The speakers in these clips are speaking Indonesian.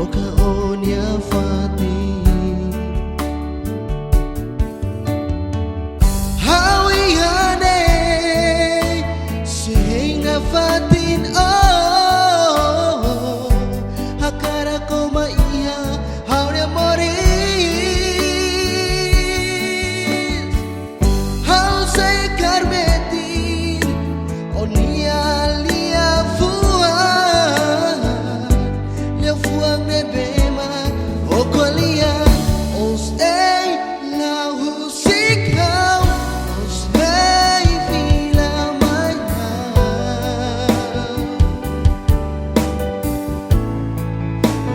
kaonia fati hawiyane sehingga fatin oh hakara ko maiya hauria morir hau say karmetin onia lia fuang nebema okolia ostay la husikau ostay fila maya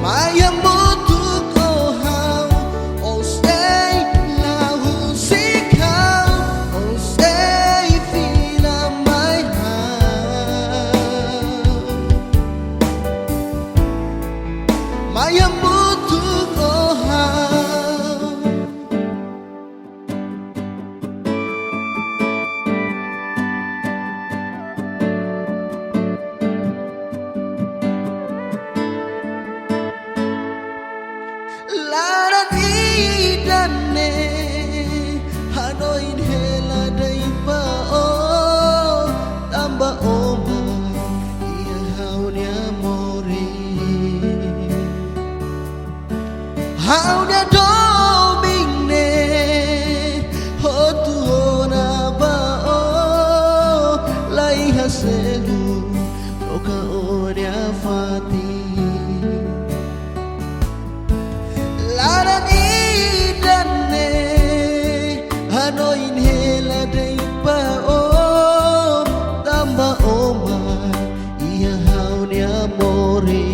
maya mutuk ohau ostay la husikau ostay fila maya maya mutuk ohau laran idane hanoin hela dai pa o tamba oma ia haunya mori haunya domingne hotu hona ba o lai haselu loka oria fati laran idane hanoin hela dei pa o tamba oma ia haunya mori